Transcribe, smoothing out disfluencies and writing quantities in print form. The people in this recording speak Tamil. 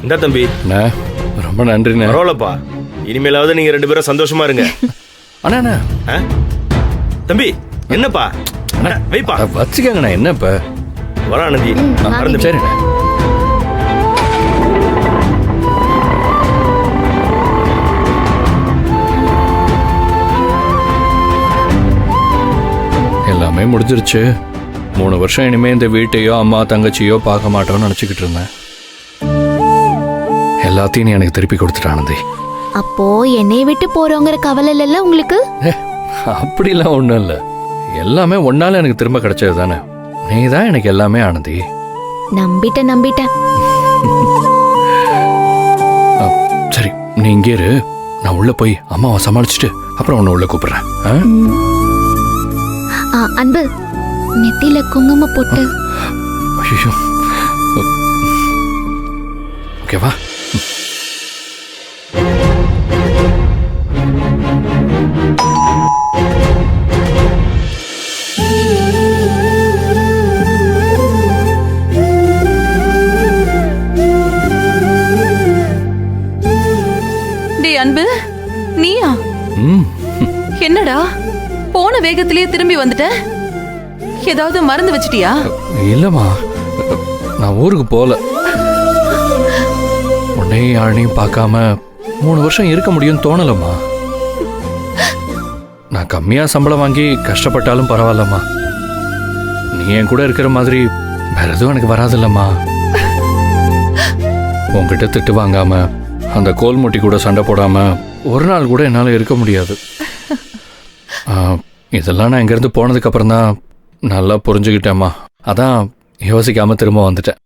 இந்த தம்பி ரொம்ப நன்றிண்ணே. பரவாயில்லப்பா, இனிமேலாவது நீங்க 2 பேரும் சந்தோஷமா இருங்க. அண்ணா தம்பி என்னப்பா வைப்பா வச்சுக்கங்கண்ணா. என்ன இப்ப வர ஆனந்தி மறந்து சரிண்ணே. எல்லாமே முடிஞ்சிருச்சு. 3 வருஷம் இனிமே இந்த வீட்டையோ அம்மா தங்கச்சியோ பார்க்க மாட்டோம்னு நினைச்சுக்கிட்டு இருந்தேன். எல்லாத்தையும் நீ எனக்கு திருப்பி கொடுத்துட்ட ஆனந்தி. அப்போ என்னை விட்டு போறவங்கிற கவலை இல்ல உங்களுக்கு? அப்படிலாம் ஒண்ணும் இல்ல. எல்லாமே ஒன்னால எனக்கு திரும்ப கிடைச்சது தானே. நீ தான் எனக்கு எல்லாமே ஆனந்தி. நம்பிட்டேன். சரி, நீ இங்கே இரு. நான் உள்ள போய் அம்மாவை சமாளிச்சுட்டு அப்புறம் உன்னை உள்ள கூப்பிடுறேன். அன்பு, நெத்தியில குங்கும போட்டு. ஐயோ, ஓகேவா? அன்பு, நீயா? என்னடா போன வேகத்திலேயே திரும்பி வந்துட்ட? ஏதாவது மறந்து வச்சிட்டியா? இல்லம்மா, நான் ஊருக்கு போல. உன்னையும் யாழையும் பார்க்காம 3 வருஷம் இருக்க முடியும்னு தோணலம்மா. நான் கம்மியா சம்பளம் வாங்கி கஷ்டப்பட்டாலும் பரவாயில்லம்மா. நீ என் கூட இருக்கிற மாதிரி வேற எதுவும் எனக்கு வராதில்லம்மா. உன்கிட்ட திட்டு வாங்காம அந்த கோல்முட்டி கூட சண்டை போடாம ஒரு நாள் கூட என்னால் இருக்க முடியாது. இதெல்லாம் நான் இங்கேருந்து போனதுக்கு அப்புறம் தான் நல்லா புரிஞ்சுக்கிட்டேம்மா. அதான் யோசிக்காம திரும்ப வந்துட்டேன்.